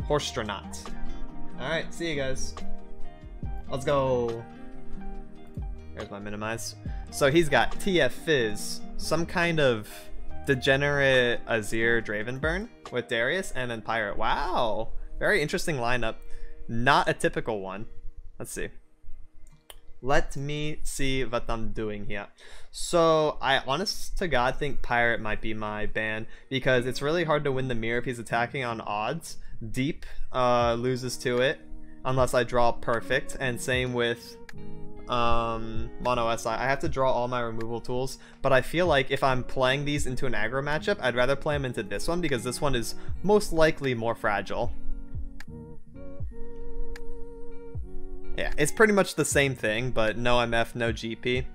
Horstronaut. Alright, see you guys. Let's go. There's my minimize. So he's got TF Fizz, some kind of degenerate Azir Dravenburn with Darius, and then Pirate. Wow! Very interesting lineup. Not a typical one. Let's see. Let me see what I'm doing here. So I honest to God think Pirate might be my ban because it's really hard to win the mirror if he's attacking on odds. Deep loses to it unless I draw perfect, and same with MonoSI. I have to draw all my removal tools, but I feel like if I'm playing these into an aggro matchup, I'd rather play them into this one because this one is most likely more fragile. Yeah, it's pretty much the same thing, but no MF, no GP.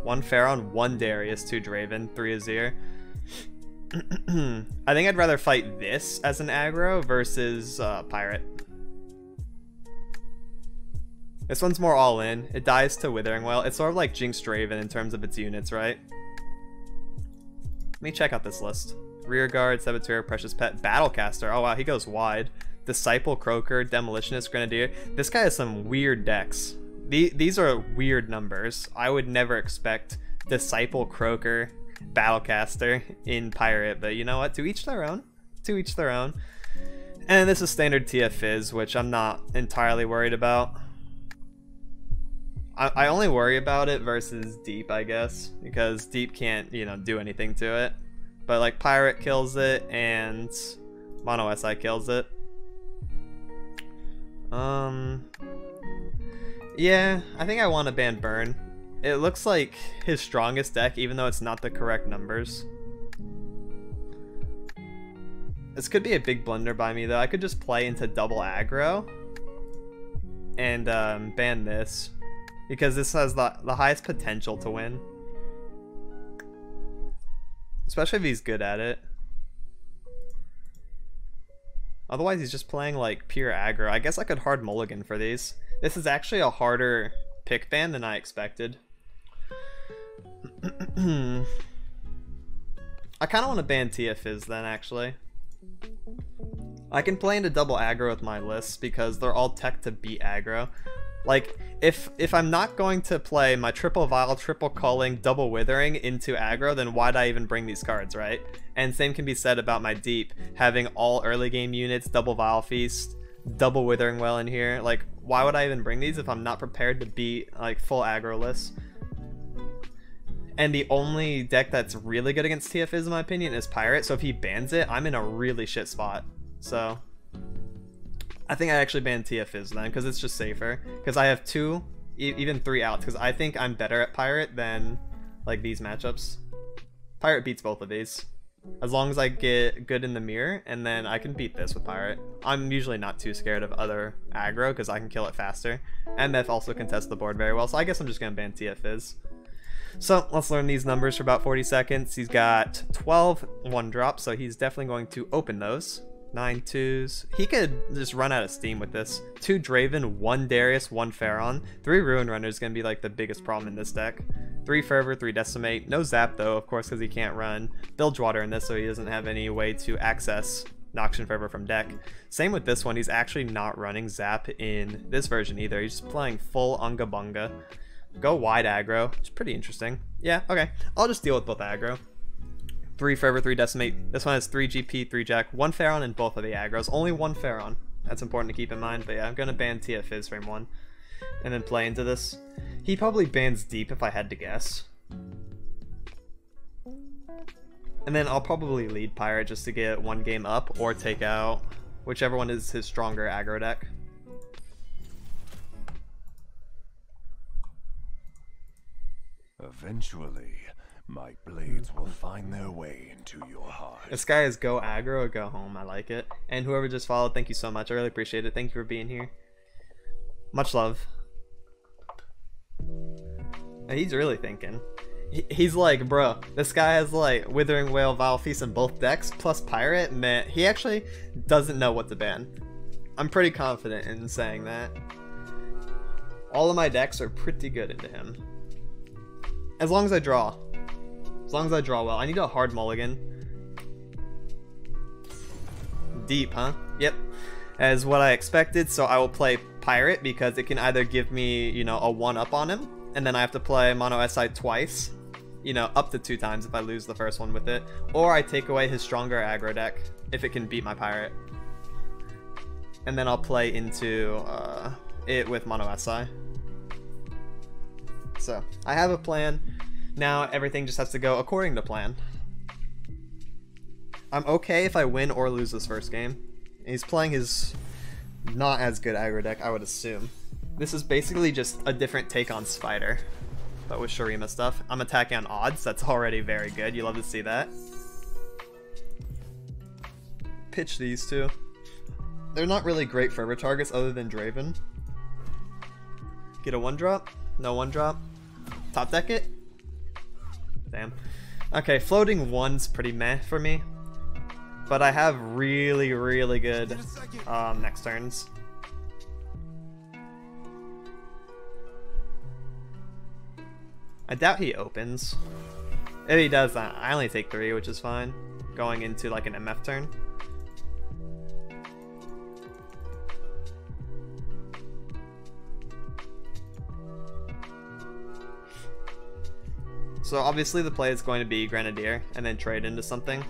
1 Pharaon, 1 Darius, 2 Draven, 3 Azir. I think I'd rather fight this as an aggro versus Pirate. This one's more all in. It dies to Withering Wail. It's sort of like Jinx Draven in terms of its units, right? Let me check out this list. Rearguard, Saboteur, Precious Pet, Battlecaster. Oh wow, he goes wide. Disciple, Croaker, Demolitionist, Grenadier. This guy has some weird decks. These are weird numbers. I would never expect Disciple, Croaker, Battlecaster in Pirate, but you know what? To each their own. To each their own. And this is standard TF Fizz, which I'm not entirely worried about. I only worry about it versus Deep, I guess, because Deep can't, you know, do anything to it. But like Pirate kills it and MonoSI kills it. Yeah, I think I want to ban Burn. It looks like his strongest deck, even though it's not the correct numbers. This could be a big blunder by me, though. I could just play into double aggro and ban this, because this has the highest potential to win. Especially if he's good at it. Otherwise, he's just playing like pure aggro. I guess I could hard mulligan for these. This is actually a harder pick ban than I expected. I kind of want to ban TF Fizz then, actually. I can play into double aggro with my lists because they're all tech to beat aggro. Like, if I'm not going to play my triple Vile, triple Culling, double Withering into aggro, then why'd I even bring these cards, right? And same can be said about my Deep, having all early game units, double Vile Feast, double Withering Well in here. Like, why would I even bring these if I'm not prepared to beat, like, full aggro lists? And the only deck that's really good against TF Fizz, in my opinion, is Pirate, so if he bans it, I'm in a really shit spot. So I think I actually ban TF Fizz then, because it's just safer. Because I have 2, even 3 outs, because I think I'm better at Pirate than, like, these matchups. Pirate beats both of these. As long as I get good in the mirror, and then I can beat this with Pirate. I'm usually not too scared of other aggro, because I can kill it faster. MF also contests the board very well, so I guess I'm just going to ban TF Fizz. So, let's learn these numbers for about 40 seconds. He's got 12 1-drops, so he's definitely going to open those. 9 2s. He could just run out of steam with this. 2 Draven, 1 Darius, 1 Pharaon. 3 Ruin Runner is going to be like the biggest problem in this deck. 3 Fervor, 3 Decimate. No Zap though, of course, because he can't run Bilgewater in this, so he doesn't have any way to access Noxian Fervor from deck. Same with this one, he's actually not running Zap in this version either. He's just playing full Unga Bunga. Go wide aggro, which is pretty interesting. Yeah, okay. I'll just deal with both aggro. 3 Fervor, 3 Decimate. This one has 3 GP, 3 Jack, 1 Pharaon in both of the aggros. Only 1 Pharaon. That's important to keep in mind. But yeah, I'm going to ban TF Fizz frame 1. And then play into this. He probably bans Deep if I had to guess. And then I'll probably lead Pirate just to get 1 game up or take out whichever one is his stronger aggro deck. Eventually, my blades will find their way into your heart. This guy is go aggro or go home. I like it. And whoever just followed, thank you so much. I really appreciate it. Thank you for being here. Much love. And he's really thinking. He's like, bro, this guy has like Withering Wail, Vile Feast in both decks, plus Pirate. Man, he actually doesn't know what to ban. I'm pretty confident in saying that. All of my decks are pretty good into him. As long as I draw. As long as I draw well. I need a hard mulligan. Deep, huh? Yep. as what I expected, so I will play Pirate because it can either give me, you know, a 1-up on him, and then I have to play MonoSI twice, you know, up to 2 times if I lose the first one with it, or I take away his stronger aggro deck if it can beat my Pirate. And then I'll play into it with MonoSI. So, I have a plan. Now everything just has to go according to plan. I'm okay if I win or lose this first game. He's playing his not as good aggro deck, I would assume. This is basically just a different take on Spider, but with Shurima stuff. I'm attacking on odds, that's already very good. You love to see that. Pitch these two. They're not really great fervor targets other than Draven. Get a 1-drop? No 1-drop. Top deck it? Damn. Okay, floating 1's pretty meh for me. But I have really, really good next turns. I doubt he opens. If he does that, I only take 3, which is fine. Going into like an MF turn. So obviously the play is going to be Grenadier and then trade into something.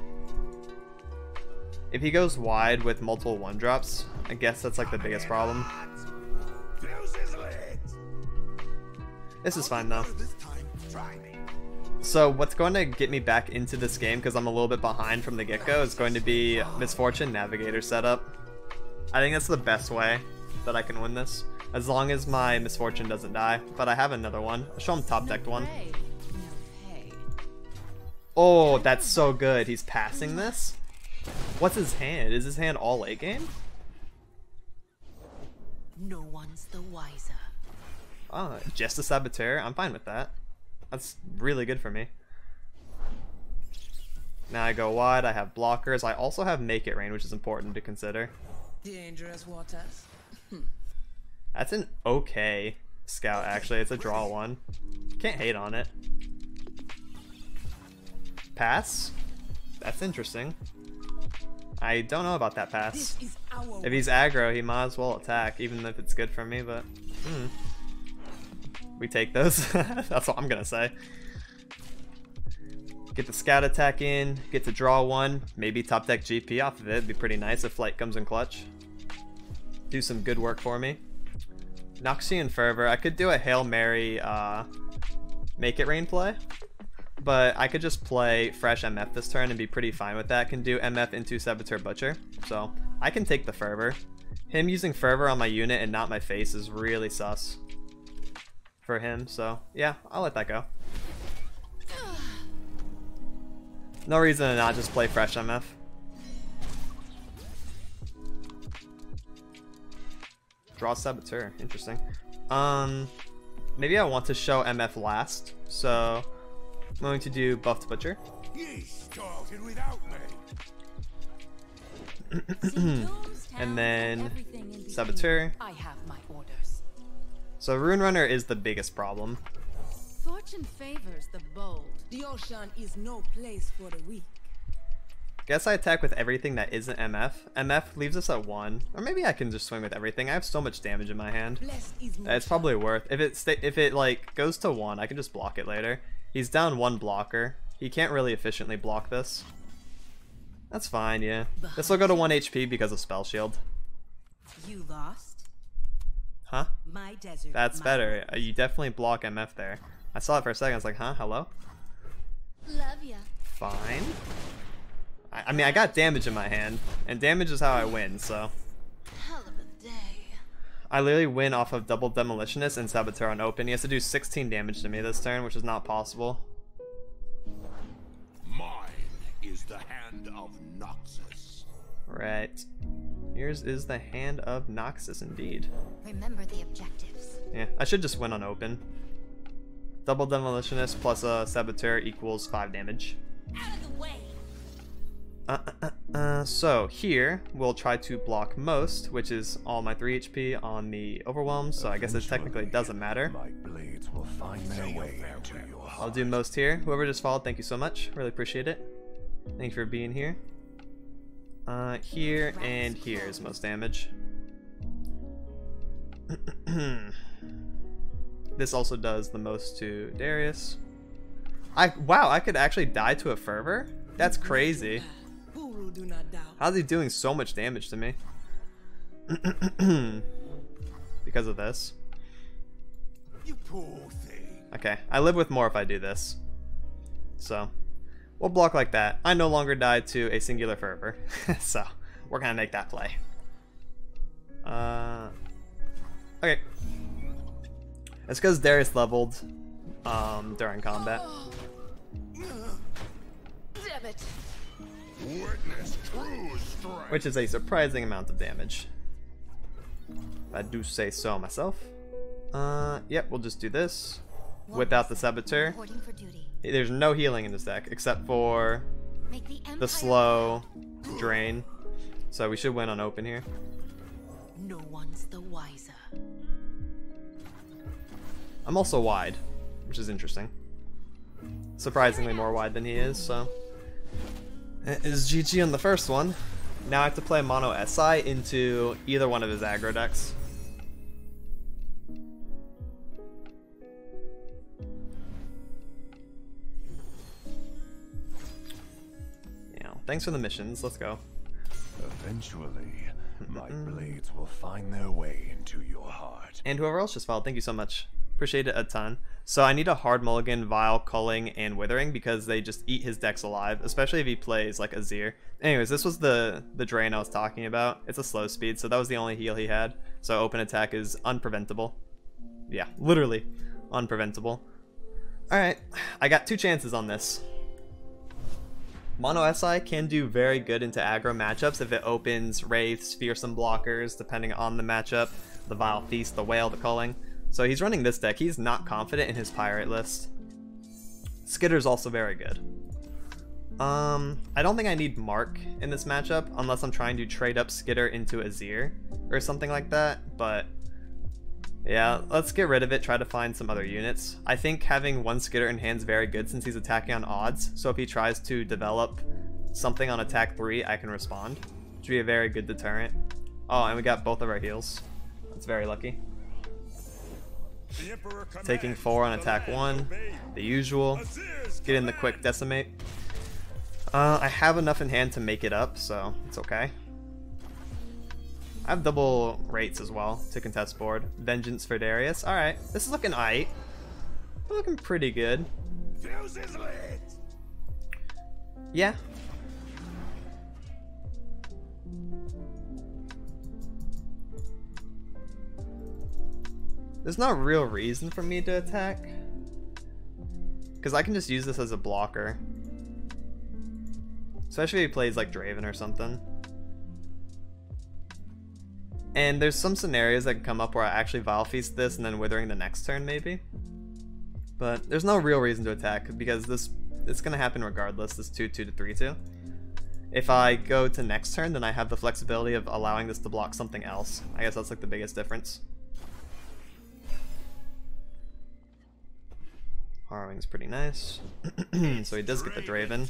If he goes wide with multiple 1-drops, I guess that's like the biggest problem. This is fine though. So what's going to get me back into this game, because I'm a little bit behind from the get-go, is going to be Misfortune Navigator setup. I think that's the best way that I can win this, as long as my Misfortune doesn't die. But I have another one. I'll show him top decked one. Oh, that's so good. He's passing this? What's his hand? Is his hand all late game? No one's the wiser. Oh, just a Saboteur? I'm fine with that. That's really good for me. Now I go wide, I have blockers. I also have Make It Rain, which is important to consider. Dangerous waters. That's an okay scout, actually. It's a draw 1. Can't hate on it. Pass? That's interesting. I don't know about that pass. If he's aggro, he might as well attack, even if it's good for me, but... We take those. That's what I'm gonna say. Get the scout attack in, get to draw 1, maybe top deck GP off of it. It'd be pretty nice if Flight comes in clutch. Do some good work for me. Noxian Fervor. I could do a Hail Mary Make It Rain play, but I could just play fresh MF this turn and be pretty fine with that. Can do MF into Saboteur Butcher, so I can take the Fervor. Him using Fervor on my unit and not my face is really sus for him, so yeah, I'll let that go. No reason to not just play fresh MF. Draw Saboteur, interesting. Maybe I want to show MF last, so I'm going to do Buffed Butcher. And then Saboteur. I have my orders. So Rune Runner is the biggest problem. Fortune favors the bold. The ocean is no place for the weak. Guess I attack with everything that isn't MF. MF leaves us at 1, or maybe I can just swing with everything. I have so much damage in my hand. It's probably worth. If it like goes to 1, I can just block it later. He's down 1 blocker. He can't really efficiently block this. That's fine, yeah. This will go to 1 HP because of Spell Shield. You lost? Huh? My desert. That's better. You definitely block MF there. I saw it for a second. I was like, huh? Hello? Love ya. Fine. I mean, I got damage in my hand, and damage is how I win, so. Hell of a day. I literally win off of double Demolitionist and Saboteur on open. He has to do 16 damage to me this turn, which is not possible. Mine is the hand of Noxus. Right. Yours is the hand of Noxus, indeed. Remember the objectives. Yeah, I should just win on open. Double Demolitionist plus a Saboteur equals 5 damage. Out of the way. So here we'll try to block most, which is all my 3 HP on the Overwhelm, so I guess it technically doesn't matter. My blades will find their way into your heart. I'll do most here. Whoever just followed, thank you so much. Really appreciate it. Thank you for being here. Here and here is most damage. This also does the most to Darius. Wow, I could actually die to a fervor? That's crazy. How's he doing so much damage to me? Because of this. You poor thing. Okay, I live with more if I do this. So, we'll block like that. I no longer die to a singular fervor. So, we're gonna make that play. Okay. It's because Darius leveled during combat. Damn it. Witness true strength. Which is a surprising amount of damage. If I do say so myself. Yep, we'll just do this. Without the Saboteur. Reporting for duty. There's no healing in this deck, except for Make the the Empire slow drain. So we should win on open here. No one's the wiser. I'm also wide, which is interesting. Surprisingly more wide than he is, so. It is GG on the first one. Now I have to play MonoSI into either one of his aggro decks. Yeah, thanks for the missions. Let's go. Eventually, my blades will find their way into your heart. And whoever else just followed, thank you so much. Appreciate it a ton. So I need a hard mulligan, Vile, Culling, and Withering because they just eat his decks alive, especially if he plays like Azir. Anyways, this was the drain I was talking about. It's a slow speed, so that was the only heal he had. So open attack is unpreventable. Yeah, literally unpreventable. Alright, I got 2 chances on this. MonoSI can do very good into aggro matchups if it opens Wraiths, Fearsome blockers, depending on the matchup. The Vile Feast, the Whale, the Culling. So he's running this deck. He's not confident in his Pirate list. Skitter's also very good. I don't think I need Mark in this matchup unless I'm trying to trade up Skitter into Azir or something like that, but yeah, let's get rid of it, try to find some other units. I think having one Skitter in hand is very good since he's attacking on odds, so if he tries to develop something on attack 3, I can respond, which would be a very good deterrent. Oh, and we got both of our heals. That's very lucky. Taking 4 on attack 1, the usual. Get in the quick decimate. I have enough in hand to make it up, so it's okay. I have double rates as well to contest board. Vengeance for Darius. Alright, this is looking aight. We're looking pretty good. Fuse is lit. Yeah. There's no real reason for me to attack. Because I can just use this as a blocker. Especially if he plays like Draven or something. And there's some scenarios that can come up where I actually Vile Feast this and then Withering the next turn maybe. But there's no real reason to attack because it's going to happen regardless, this 2-2 to 3-2. If I go to next turn, then I have the flexibility of allowing this to block something else. I guess that's like the biggest difference. Harrowing's pretty nice. So he does get the Draven.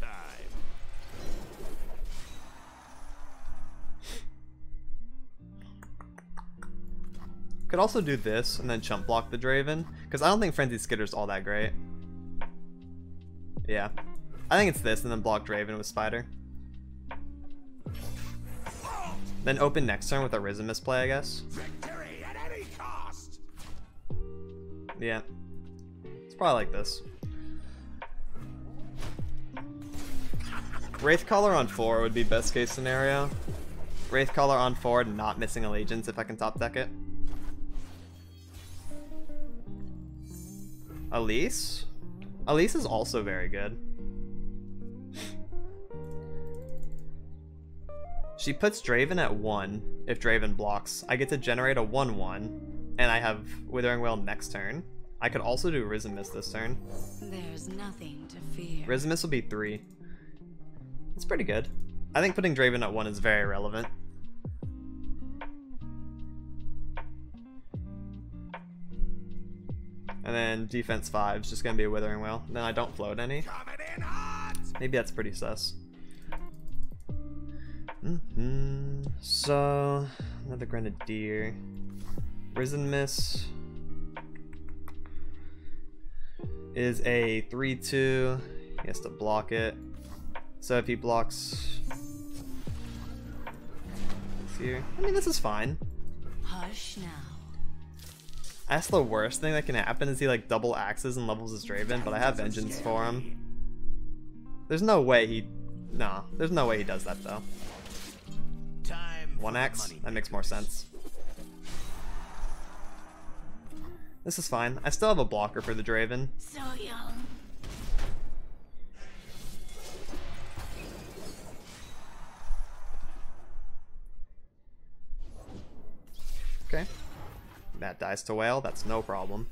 Could also do this and then chump block the Draven, because I don't think Frenzied Skitter's all that great. Yeah. I think it's this and then block Draven with Spider. Then open next turn with a Risen misplay, I guess. Victory at any cost. Yeah. It's probably like this. Wraithcaller on 4 would be best case scenario. Wraithcaller on 4, not missing Allegiance if I can top deck it. Elise? Elise is also very good. She puts Draven at 1 if Draven blocks. I get to generate a 1-1, and I have Withering Wail next turn. I could also do Risen Mist this turn. There's nothing to fear. Risen Mist will be 3. It's pretty good. I think putting Draven at 1 is very relevant. And then defense 5 is just going to be a Withering Wail. Then I don't float any. Coming in hot. Maybe that's pretty sus. So, another Grenadier. Risen Miss is a 3/2. He has to block it. So if he blocks here, I mean, this is fine. Hush now. That's the worst thing that can happen is he like double axes and levels his Draven, but I have Vengeance for him. There's no way he... No, there's no way he does that though. One axe? That makes more sense. This is fine. I still have a blocker for the Draven. So young. Okay. That dies to whale, that's no problem.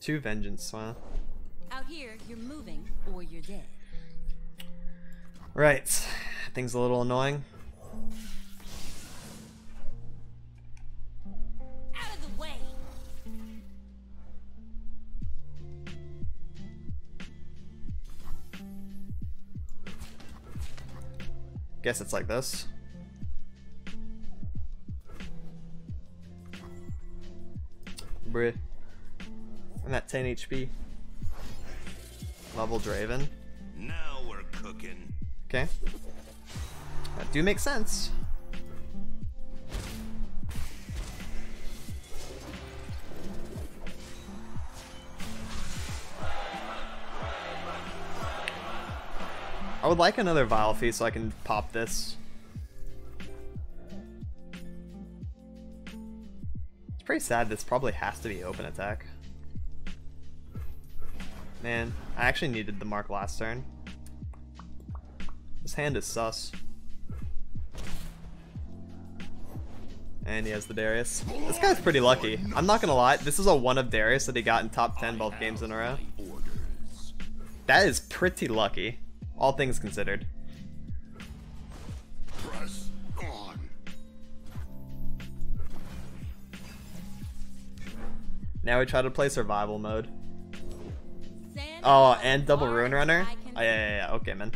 2 vengeance, huh? Out here, you're moving or you're dead. Right. Thing's a little annoying. Out of the way. Guess it's like this. Bruh. I'm at 10 HP. Level Draven. Now we're cooking. Okay. That do make sense. I would like another Vile Feast so I can pop this. It's pretty sad this probably has to be open attack. Man, I actually needed the mark last turn. This hand is sus. And he has the Darius. This guy's pretty lucky. I'm not gonna lie, this is a 1 of Darius that he got in top 10 both games in a row. That is pretty lucky, all things considered. Press on. Now we try to play survival mode. Oh, and double Rune Runner? Oh, yeah, okay, man.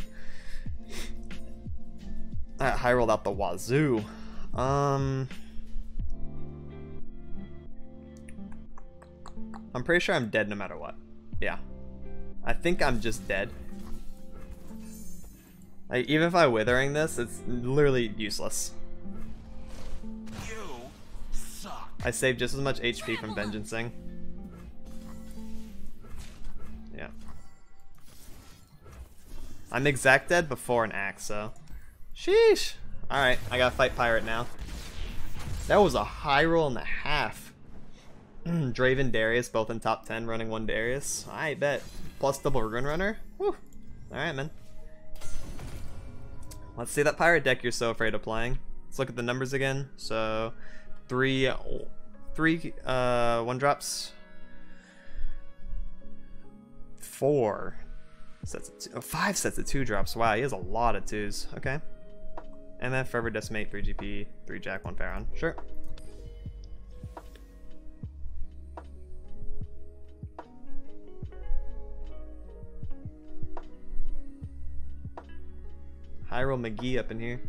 Alright, high rolled out the wazoo. I'm pretty sure I'm dead no matter what. Yeah. I think I'm just dead. Like, even if I withering this, it's literally useless. You suck. I saved just as much HP from vengeancing. Yeah. I'm exact dead before an axe, so. Sheesh! Alright, I gotta fight Pirate now. That was a high roll and a half. Draven, Darius, both in top 10, running 1 Darius. I bet. Plus double Rune Runner. Whew. Alright, man. Let's see that Pirate deck you're so afraid of playing. Let's look at the numbers again. So, 3 1-drops. 4 sets of 5 sets of 2-drops. Wow, he has a lot of 2s. Okay. And then Forever Decimate, 3 GP, 3 Jack, 1 Pharaon. Sure. Hyrule McGee up in here.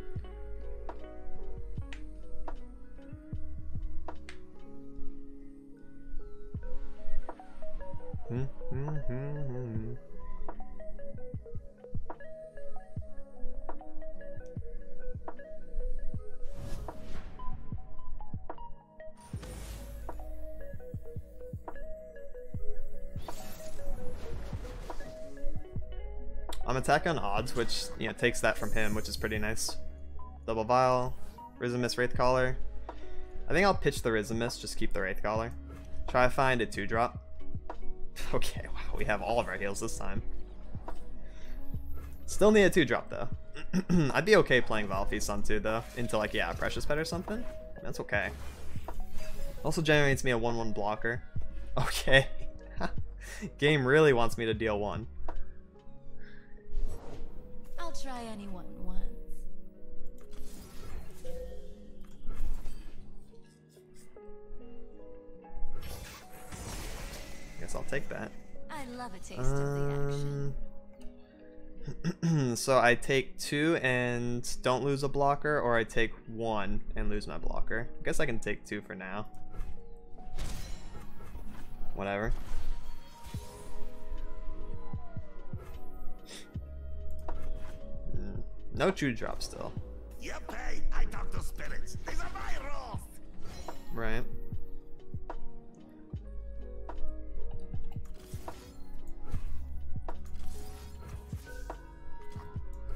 I'm attacking on odds, which, you know, takes that from him, which is pretty nice. Double Vial, Risen Miss, Wraith Collar. I think I'll pitch the Risen Miss, just keep the Wraith Collar. Try to find a 2-drop. Okay, wow, we have all of our heals this time. Still need a 2-drop though. I'd be okay playing Vile Feast on 2 though, into like, yeah, a Precious Pet or something. That's okay. Also generates me a 1/1 blocker. Okay. Game really wants me to deal 1. I'll try anyone once. Guess I'll take that. I love a taste of the action. So I take 2 and don't lose a blocker, or I take 1 and lose my blocker. I guess I can take 2 for now. Whatever. No true drop still. You pay, I talk to spirits. These are my rules. Right.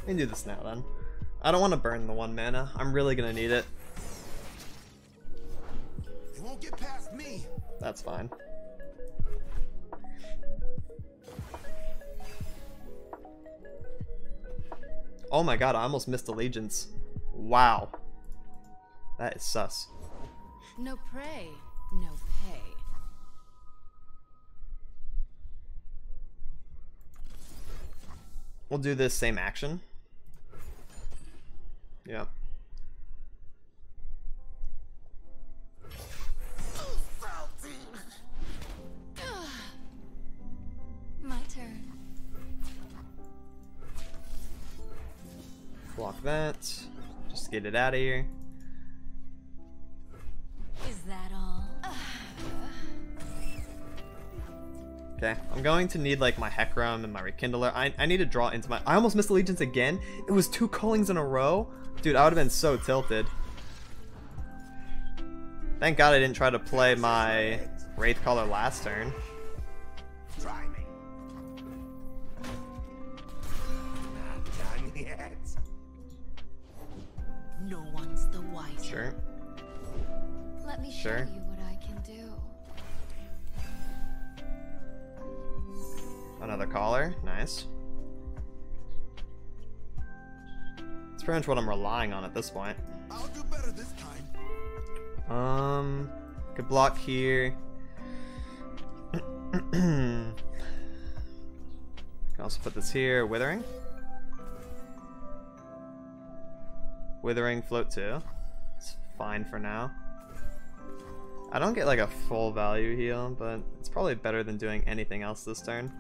We can do this now then. I don't want to burn the 1 mana. I'm really gonna need it. They won't get past me. That's fine. Oh my god, I almost missed Allegiance. Wow. That is sus. No prey, no pay. We'll do this same action. Yep. My turn. Block that. Just get it out of here. Is that all? Okay, I'm going to need like my Hecarim and my Rekindler. I need to draw into my... I almost missed Allegiance again. It was 2 callings in a row. Dude, I would have been so tilted. Thank god I didn't try to play my Wraithcaller last turn. Try me. Not done yet. No one's the wiser. Sure. Let me Sure. show you what I can do. Another caller. Nice. It's pretty much what I'm relying on at this point. I'll do better this time. Could block here. Can also put this here. Withering. Withering, float 2. It's fine for now. I don't get like a full value heal, but it's probably better than doing anything else this turn.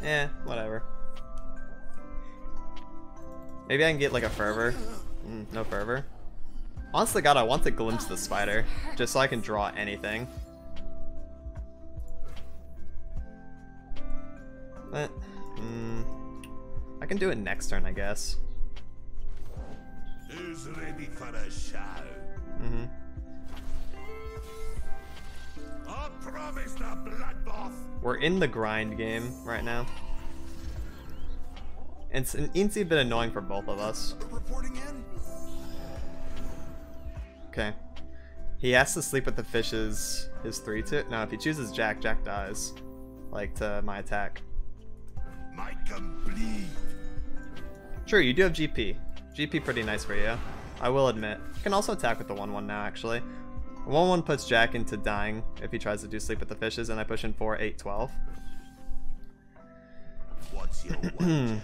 Yeah, whatever. Maybe I can get like a fervor. No fervor. Honestly, God, I want to glimpse the spider just so I can draw anything. But I can do it next turn, I guess. Who's ready for a show? I promised a bloodbath. We're in the grind game right now. It's an eensy bit annoying for both of us. Reporting in. Okay. He has to sleep with the fishes. His 3-2. No, if he chooses Jack, Jack dies. Like to my attack. Might come bleed. True, you do have GP. GP pretty nice for you. I will admit. You can also attack with the 1-1 now, actually. 1-1 puts Jack into dying if he tries to do sleep with the fishes, and I push in 4, 8, 12. What's your want?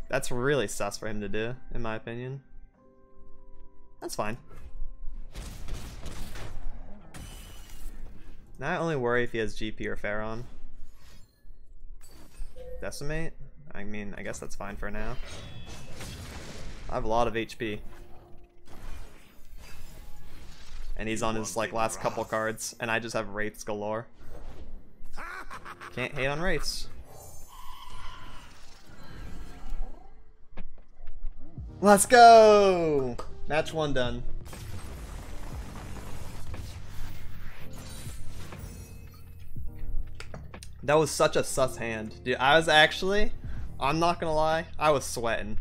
That's really sus for him to do, in my opinion. That's fine. Now I only worry if he has GP or Pharaon. Decimate? I mean, I guess that's fine for now. I have a lot of HP. And he's on his like last couple cards, and I just have Wraiths galore. Can't hate on Wraiths. Let's go! Match 1 done. That was such a sus hand. Dude, I was actually, I'm not gonna lie, I was sweating.